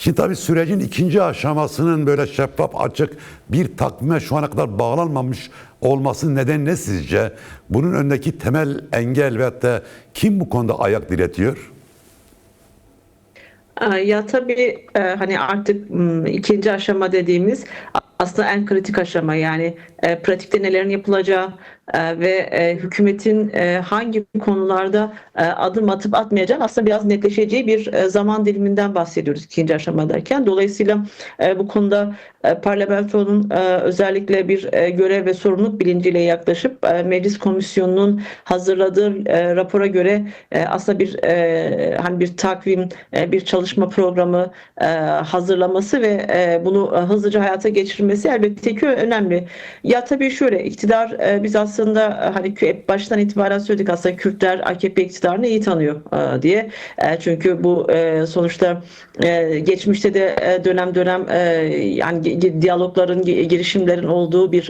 Şimdi tabii sürecin ikinci aşamasının böyle şeffaf, açık bir takvime şu ana kadar bağlanmamış olmasının nedeni ne sizce? Bunun önündeki temel engel ve hatta kim bu konuda ayak diretiyor? Ya tabii hani artık ikinci aşama dediğimiz aslında en kritik aşama, yani pratikte nelerin yapılacağı ve hükümetin hangi konularda adım atıp atmayacağı aslında biraz netleşeceği bir zaman diliminden bahsediyoruz ikinci aşamadayken. Dolayısıyla bu konuda parlamentonun özellikle bir görev ve sorumluluk bilinciyle yaklaşıp meclis komisyonunun hazırladığı rapora göre aslında hani bir takvim, bir çalışma programı hazırlaması ve bunu hızlıca hayata geçirmesi elbette ki önemli. Ya tabii şöyle, iktidar biz aslında hani baştan itibaren söyledik, aslında Kürtler AKP iktidarını iyi tanıyor diye. Çünkü bu sonuçta geçmişte de dönem dönem yani diyalogların, girişimlerin olduğu bir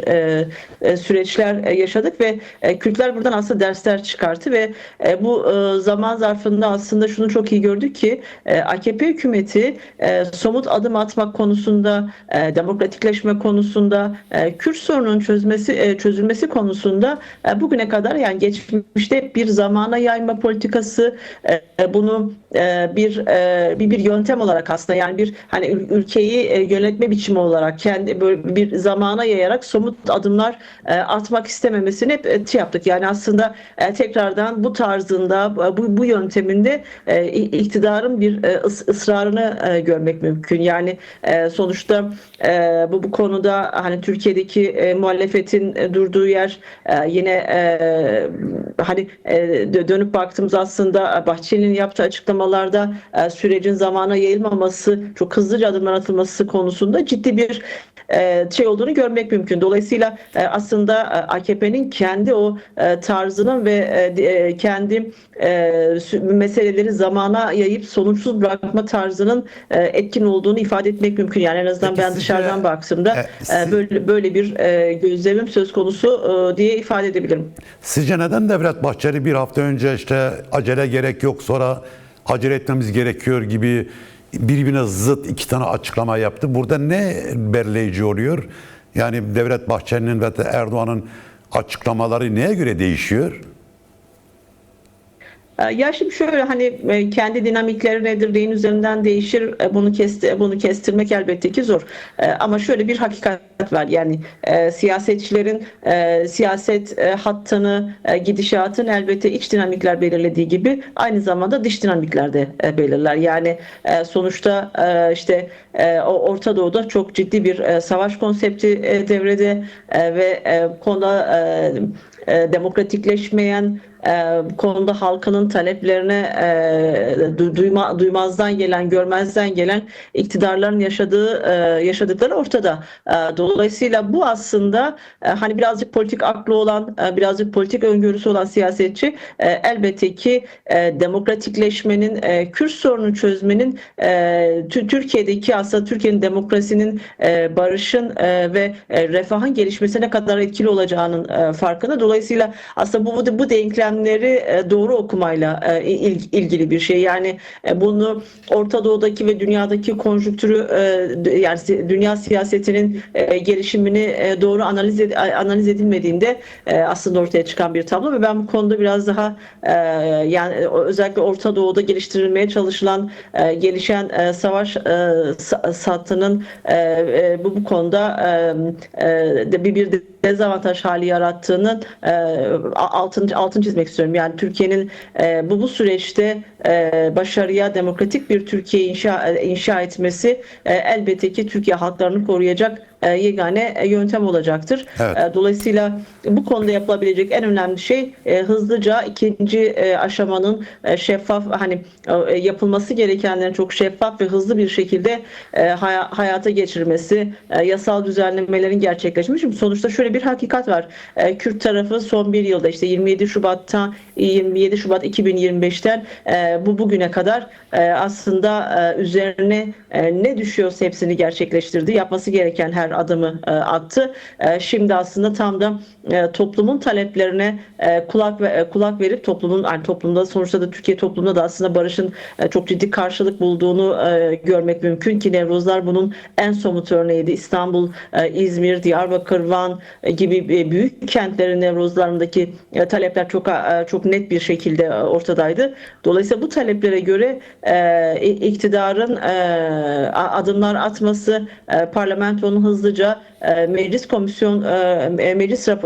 süreçler yaşadık ve Kürtler buradan aslında dersler çıkarttı ve bu zaman zarfında aslında şunu çok iyi gördük ki AKP hükümeti somut adım atmak konusunda, demokratikleşme konusunda, Kürt sorunun çözülmesi konusunda bugüne kadar, yani geçmişte bir zamana yayma politikası, bunu bir yöntem olarak aslında, yani bir hani ülkeyi yönetme biçimi olarak kendi böyle bir zamana yayarak somut adımlar atmak istememesini hep yaptık. Yani aslında tekrardan bu tarzında, bu yönteminde iktidarın bir ısrarını görmek mümkün. Yani sonuçta bu konuda hani Türkiye'deki muhalefetin durduğu yer yine hani dönüp baktığımız aslında Bahçeli'nin yaptığı açıklamalarda sürecin zamana yayılmaması, çok hızlıca adımlar atılması konusunda ciddi bir şey olduğunu görmek mümkün. Dolayısıyla aslında AKP'nin kendi o tarzının ve kendi meseleleri zamana yayıp sonuçsuz bırakma tarzının etkin olduğunu ifade etmek mümkün. Yani en azından Peki ben dışarıdan baktığımda siz- böyle bir gözlemim söz konusu diye ifade edebilirim. sizce neden Devlet Bahçeli bir hafta önce işte acele gerek yok, sonra acele etmemiz gerekiyor gibi birbirine zıt iki tane açıklama yaptı? Burada ne belirleyici oluyor? Yani Devlet Bahçeli'nin ve de Erdoğan'ın açıklamaları neye göre değişiyor? Ya şimdi şöyle, hani kendi dinamikleri nedir deyin üzerinden değişir. Bunu kestirmek elbette ki zor. Ama şöyle bir hakikat var. Yani siyasetçilerin siyaset hattını, gidişatın elbette iç dinamikler belirlediği gibi aynı zamanda dış dinamikler de belirler. Yani sonuçta işte o Orta Doğu'da çok ciddi bir savaş konsepti devrede ve konuda demokratikleşmeyen, bu konuda halkının taleplerine duymazdan gelen, görmezden gelen iktidarların yaşadıkları ortada. Dolayısıyla bu aslında hani birazcık politik aklı olan, birazcık politik öngörüsü olan siyasetçi elbette ki demokratikleşmenin, Kürt sorununu çözmenin Türkiye'deki, aslında Türkiye'nin demokrasinin, barışın ve refahın gelişmesine kadar etkili olacağının farkında. Dolayısıyla aslında bu denklemleri doğru okumayla ilgili bir şey. Yani bunu Orta Doğu'daki ve dünyadaki konjonktürü, yani dünya siyasetinin gelişimini doğru analiz edilmediğinde aslında ortaya çıkan bir tablo ve ben bu konuda biraz daha yani özellikle Orta Doğu'da geliştirilmeye çalışılan gelişen savaş hattının bu konuda bir dezavantaj hali yarattığının altını çizmek istiyorum. Yani Türkiye'nin bu süreçte başarıya, demokratik bir Türkiye inşa etmesi elbette ki Türkiye halklarını koruyacak yegane yöntem olacaktır. Evet. Dolayısıyla bu konuda yapılabilecek en önemli şey hızlıca ikinci aşamanın şeffaf, hani yapılması gerekenlerin çok şeffaf ve hızlı bir şekilde hayata geçirmesi, yasal düzenlemelerin gerçekleşmesi. Çünkü sonuçta şöyle bir hakikat var. Kürt tarafı son bir yılda, işte 27 Şubat'ta 27 Şubat 2025'ten bugüne kadar aslında üzerine ne düşüyorsa hepsini gerçekleştirdi. Yapması gereken her adımı attı. Şimdi aslında tam da toplumun taleplerine kulak verip toplumda sonuçta da Türkiye toplumunda da aslında barışın çok ciddi karşılık bulduğunu görmek mümkün ki Nevruzlar bunun en somut örneğiydi. İstanbul, İzmir, Diyarbakır, Van gibi büyük kentlerin Nevruzlarındaki talepler çok net bir şekilde ortadaydı. Dolayısıyla bu taleplere göre iktidarın adımlar atması, parlamentonun hızlıca meclis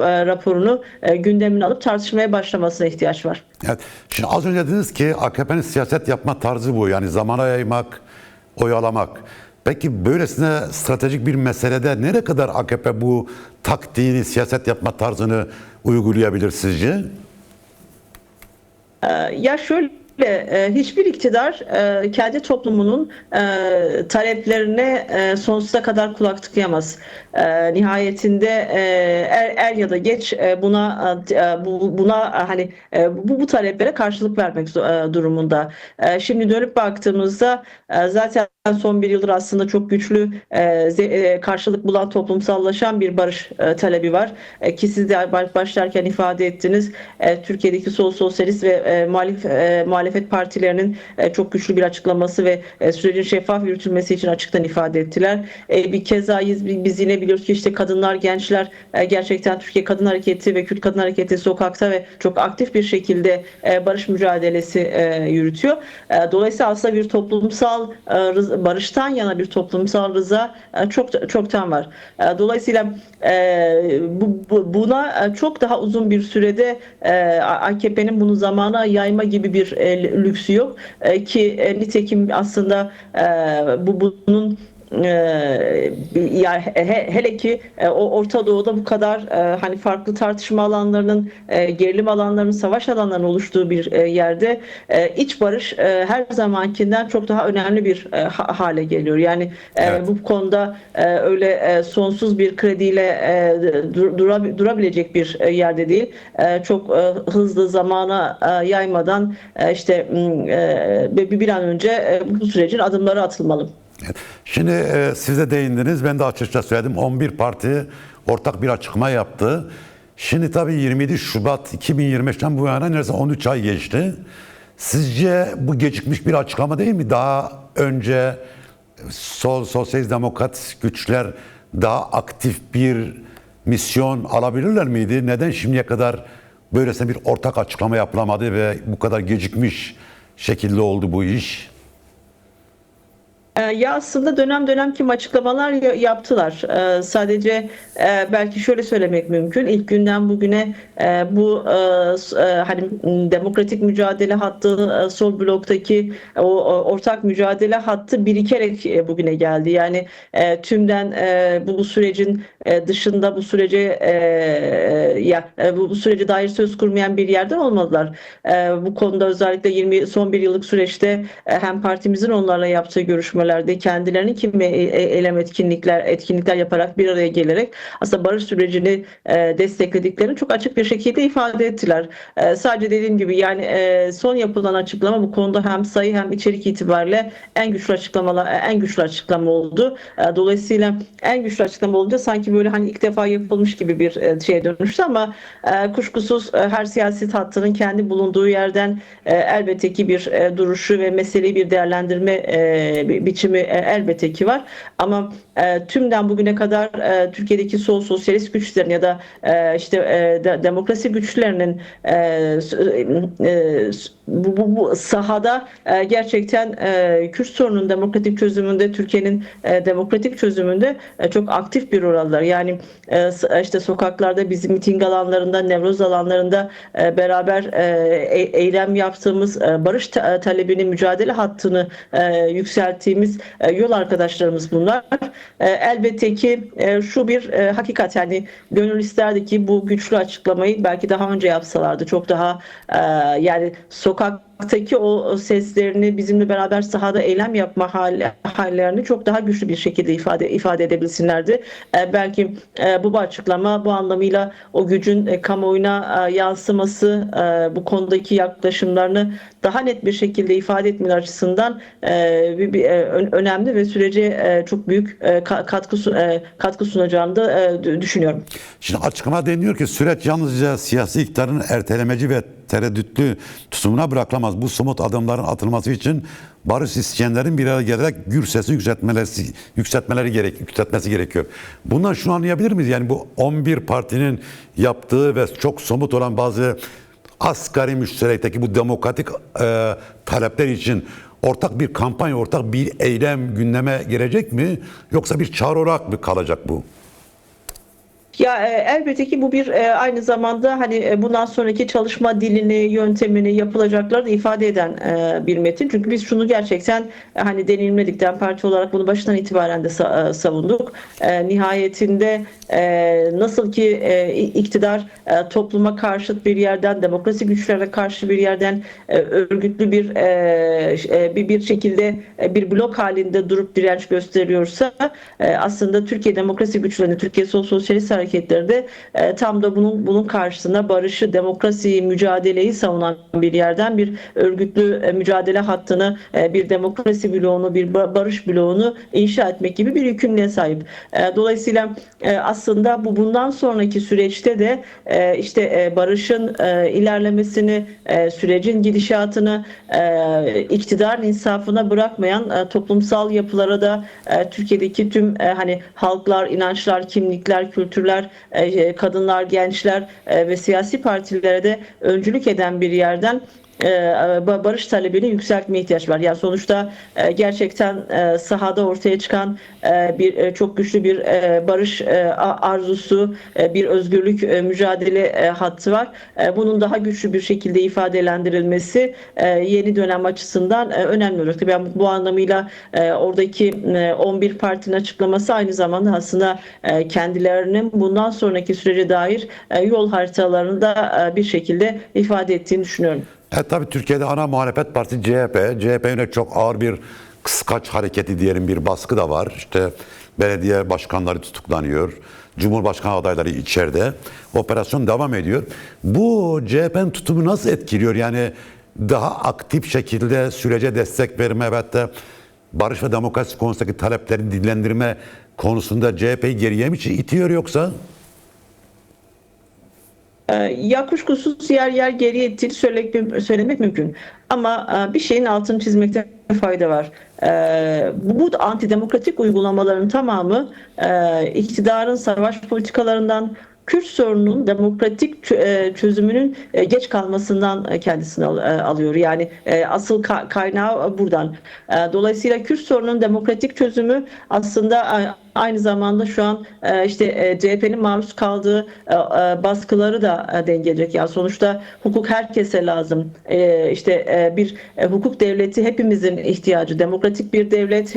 raporunu gündemine alıp tartışmaya başlamasına ihtiyaç var. Evet. Şimdi az önce dediniz ki AKP'nin siyaset yapma tarzı bu. Yani zamana yaymak, oyalamak. Peki böylesine stratejik bir meselede nereye kadar AKP bu taktiğini, siyaset yapma tarzını uygulayabilir sizce? Ya şöyle, hiçbir iktidar kendi toplumunun taleplerine sonsuza kadar kulak tıkayamaz. Nihayetinde er ya da geç bu taleplere karşılık vermek durumunda. Şimdi dönüp baktığımızda zaten son bir yıldır aslında çok güçlü karşılık bulan, toplumsallaşan bir barış talebi var. Ki siz de başlarken ifade ettiniz. Türkiye'deki sol sosyalist ve muhalefet partilerinin çok güçlü bir açıklaması ve sürecin şeffaf yürütülmesi için açıktan ifade ettiler. Bir keza biz yine biliyoruz ki işte kadınlar, gençler gerçekten Türkiye Kadın Hareketi ve Kürt Kadın Hareketi sokakta ve çok aktif bir şekilde barış mücadelesi yürütüyor. Dolayısıyla aslında bir toplumsal barıştan yana bir toplumsal rıza çoktan var. Dolayısıyla buna çok daha uzun bir sürede AKP'nin bunu zamana yayma gibi bir lüksü yok ki nitekim aslında bunun hele ki o Orta Doğu'da bu kadar hani farklı tartışma alanlarının, gerilim alanlarının, savaş alanlarının oluştuğu bir yerde iç barış her zamankinden çok daha önemli bir hale geliyor. Yani evet. Bu konuda öyle sonsuz bir krediyle durabilecek bir yerde değil. Çok hızlı zamana yaymadan işte bir an önce bu sürecin adımları atılmalı. Şimdi siz de değindiniz, ben de açıkça söyledim. 11 parti ortak bir açıklama yaptı. Şimdi tabii 27 Şubat 2025'ten bu yana neredeyse 13 ay geçti. Sizce bu gecikmiş bir açıklama değil mi? Daha önce sosyalist demokrat güçler daha aktif bir misyon alabilirler miydi? Neden şimdiye kadar böylesine bir ortak açıklama yapılamadı ve bu kadar gecikmiş şekilde oldu bu iş? Ya aslında dönem dönem kim açıklamalar yaptılar. Sadece belki şöyle söylemek mümkün. İlk günden bugüne bu hani demokratik mücadele hattı, sol bloktaki o ortak mücadele hattı birikerek bugüne geldi. Yani tümden bu sürecin dışında bu sürece dair söz kurmayan bir yerden olmadılar. Bu konuda özellikle son bir yıllık süreçte hem partimizin onlarla yaptığı görüşmelerde kendilerini kimi eylem etkinlikler yaparak bir araya gelerek aslında barış sürecini desteklediklerini çok açık bir şekilde ifade ettiler. Sadece dediğim gibi yani son yapılan açıklama bu konuda hem sayı hem içerik itibariyle en güçlü açıklama oldu. Dolayısıyla en güçlü açıklama olunca sanki böyle hani ilk defa yapılmış gibi bir şeye dönüştü ama kuşkusuz her siyaset hattının kendi bulunduğu yerden elbette ki bir duruşu ve meseleyi bir değerlendirme biçimi elbette ki var. Ama tümden bugüne kadar Türkiye'deki sol sosyalist güçlerin ya da demokrasi güçlerinin bu sahada gerçekten Kürt sorunun demokratik çözümünde, Türkiye'nin demokratik çözümünde çok aktif bir rol aldılar. Yani işte sokaklarda, bizim miting alanlarında, Nevruz alanlarında beraber eylem yaptığımız, barış talebini, mücadele hattını yükselttiğimiz yol arkadaşlarımız bunlar. Elbette ki şu bir hakikat, yani gönül isterdi ki bu güçlü açıklamayı belki daha önce yapsalardı. Çok daha yani sokak sokaktaki o seslerini, bizimle beraber sahada eylem yapma hallerini çok daha güçlü bir şekilde ifade edebilsinlerdi. Belki bu açıklama bu anlamıyla o gücün kamuoyuna yansıması, bu konudaki yaklaşımlarını daha net bir şekilde ifade etmeleri açısından önemli ve sürece çok büyük katkı sunacağını da düşünüyorum. Şimdi açıklama deniyor ki süreç yalnızca siyasi iktidarın ertelemeci ve tereddütlü tutumuna bırakılamaz. Bu somut adımların atılması için barış isteyenlerin bir araya gelerek gür sesi yükseltmesi gerekiyor. Bundan şunu anlayabilir miyiz? Yani bu 11 partinin yaptığı ve çok somut olan bazı asgari müşterekteki bu demokratik talepler için ortak bir kampanya, ortak bir eylem gündeme gelecek mi? Yoksa bir çağrı olarak mı kalacak bu? Ya elbette ki bu bir aynı zamanda hani bundan sonraki çalışma dilini, yöntemini, yapılacakları da ifade eden bir metin. Çünkü biz şunu gerçekten hani deneyimledikten parti olarak bunu başından itibaren de savunduk. Nihayetinde nasıl ki iktidar topluma karşıt bir yerden, demokrasi güçlerine karşı bir yerden örgütlü bir şekilde bir blok halinde durup direnç gösteriyorsa aslında Türkiye demokrasi güçlerine, Türkiye Sosyalist hareketlerde tam da bunun karşısına barışı, demokrasiyi, mücadeleyi savunan bir yerden bir örgütlü mücadele hattını, bir demokrasi bloğunu, bir barış bloğunu inşa etmek gibi bir yükümlülüğe sahip. Dolayısıyla aslında bundan sonraki süreçte de işte barışın ilerlemesini, sürecin gidişatını iktidar insafına bırakmayan toplumsal yapılara da Türkiye'deki tüm hani halklar, inançlar, kimlikler, kültürler, kadınlar, gençler ve siyasi partilere de öncülük eden bir yerden barış talebini yükseltmeye ihtiyaç var. Yani sonuçta gerçekten sahada ortaya çıkan bir çok güçlü bir barış arzusu, bir özgürlük mücadele hattı var. Bunun daha güçlü bir şekilde ifadelendirilmesi yeni dönem açısından önemli olacak. Tabii yani bu anlamıyla oradaki 11 partinin açıklaması aynı zamanda aslında kendilerinin bundan sonraki sürece dair yol haritalarını da bir şekilde ifade ettiğini düşünüyorum. Tabii Türkiye'de ana muhalefet partisi CHP. CHP yine çok ağır bir kıskaç hareketi diyelim, bir baskı da var. İşte belediye başkanları tutuklanıyor. Cumhurbaşkanı adayları içeride. Operasyon devam ediyor. Bu CHP'nin tutumu nasıl etkiliyor? Yani daha aktif şekilde sürece destek verme ve hatta barış ve demokrasi konusundaki talepleri dillendirme konusunda CHP'yi geriye mi itiyor yoksa? Ya kuşkusuz yer yer geriye ettiğini söylemek mümkün. Ama bir şeyin altını çizmekte fayda var. Bu antidemokratik uygulamaların tamamı iktidarın savaş politikalarından, Kürt sorununun demokratik çözümünün geç kalmasından kendisini alıyor. Yani asıl kaynağı buradan. Dolayısıyla Kürt sorununun demokratik çözümü aslında aynı zamanda şu an işte CHP'nin maruz kaldığı baskıları da dengeleyecek. Yani sonuçta hukuk herkese lazım. İşte bir hukuk devleti hepimizin ihtiyacı. Demokratik bir devlet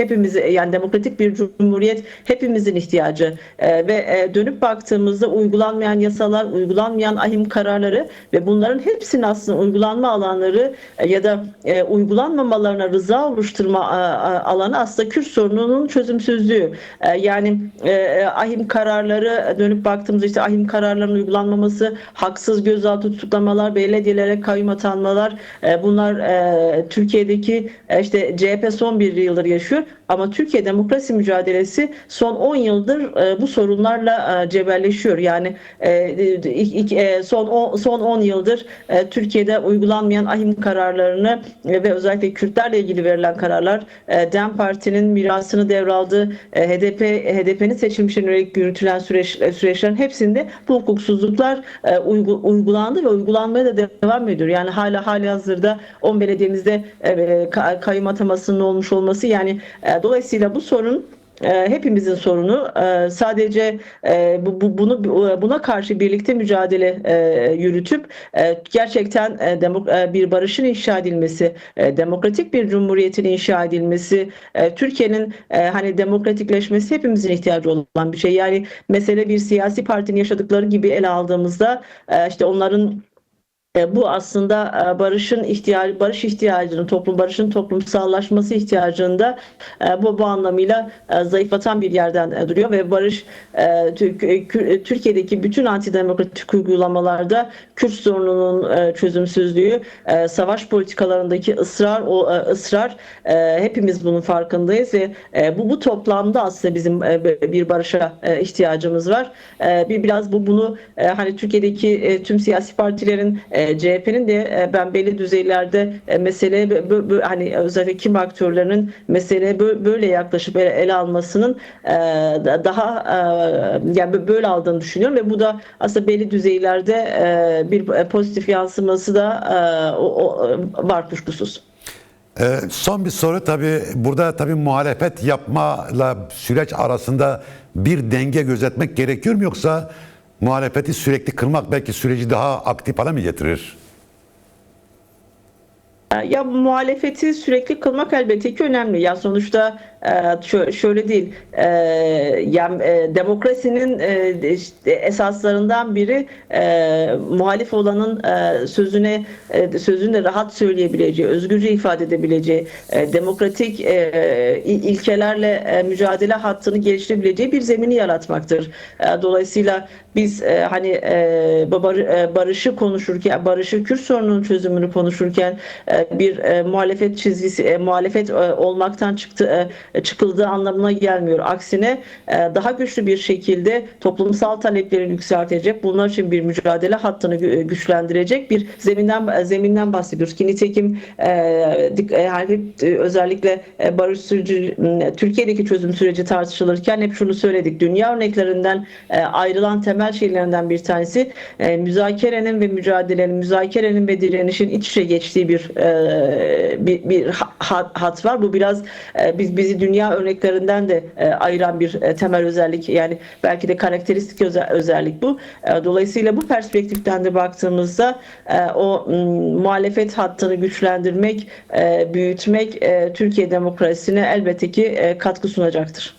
yani demokratik bir cumhuriyet hepimizin ihtiyacı. Ve dönüp baktığımızda uygulanmayan yasalar, uygulanmayan ahim kararları ve bunların hepsinin aslında uygulanma alanları ya da uygulanmamalarına rıza oluşturma alanı aslında Kürt sorununun çözümsüzlüğü. Yani ahim kararları dönüp baktığımızda işte ahim kararlarının uygulanmaması, haksız gözaltı tutuklamalar, belediyelere kayyum atanmalar, bunlar Türkiye'deki işte CHP son bir yıldır yaşıyor. Ama Türkiye demokrasi mücadelesi son 10 yıldır bu sorunlarla cebelleşiyor. Yani son 10 yıldır Türkiye'de uygulanmayan ahim kararlarını ve özellikle Kürtlerle ilgili verilen kararlar, DEM Parti'nin mirasını devraldığı HDP'nin seçilmişlerine yönelik yürütülen süreçlerin hepsinde bu hukuksuzluklar uygulandı ve uygulanmaya da devam ediyor. Yani halihazırda 10 belediyemizde kayyum atamasının olmuş olması, yani dolayısıyla bu sorun hepimizin sorunu. Sadece buna karşı birlikte mücadele yürütüp gerçekten bir barışın inşa edilmesi, demokratik bir cumhuriyetin inşa edilmesi, Türkiye'nin hani demokratikleşmesi hepimizin ihtiyacı olan bir şey. Yani mesele bir siyasi partinin yaşadıkları gibi ele aldığımızda işte onların Bu aslında barış ihtiyacını, barışın toplumsallaşması ihtiyacını da bu anlamıyla zayıflatan bir yerden duruyor ve barış Türkiye'deki bütün antidemokratik uygulamalarda Kürt sorununun çözümsüzlüğü, savaş politikalarındaki ısrar hepimiz bunun farkındayız ve bu toplamda aslında bizim bir barışa ihtiyacımız var. Biraz bunu hani Türkiye'deki tüm siyasi partilerin CHP'nin de ben belli düzeylerde meseleye hani özellikle kim aktörlerinin meseleye böyle yaklaşıp ele almasının daha yani böyle aldığını düşünüyorum ve bu da aslında belli düzeylerde bir pozitif yansıması da var kuşkusuz. Son bir soru tabii burada tabii muhalefet yapmayla süreç arasında bir denge gözetmek gerekiyor mu yoksa muhalefeti sürekli kırmak belki süreci daha aktif hale mi getirir? Ya muhalefeti sürekli kılmak elbette ki önemli. Ya sonuçta şöyle değil. Yani demokrasinin işte esaslarından biri muhalif olanın sözünü rahat söyleyebileceği, özgürce ifade edebileceği, demokratik ilkelerle mücadele hattını geliştirebileceği bir zemini yaratmaktır. Dolayısıyla biz hani barışı konuşurken, Kürt sorununun çözümünü konuşurken bir muhalefet çizgisi, muhalefet olmaktan çıkıldığı anlamına gelmiyor. Aksine daha güçlü bir şekilde toplumsal taleplerini yükseltecek, bunlar için bir mücadele hattını güçlendirecek bir zeminden bahsediyoruz. Ki nitekim özellikle barış süreci, Türkiye'deki çözüm süreci tartışılırken hep şunu söyledik. Dünya örneklerinden ayrılan temel şeylerinden bir tanesi müzakerenin ve müzakerenin ve direnişin iç içe geçtiği bir hat var. Bu biraz bizi dünya örneklerinden de ayıran bir temel özellik. Yani belki de karakteristik özellik bu. Dolayısıyla bu perspektiften de baktığımızda o muhalefet hattını güçlendirmek, büyütmek Türkiye demokrasisine elbette ki katkı sunacaktır.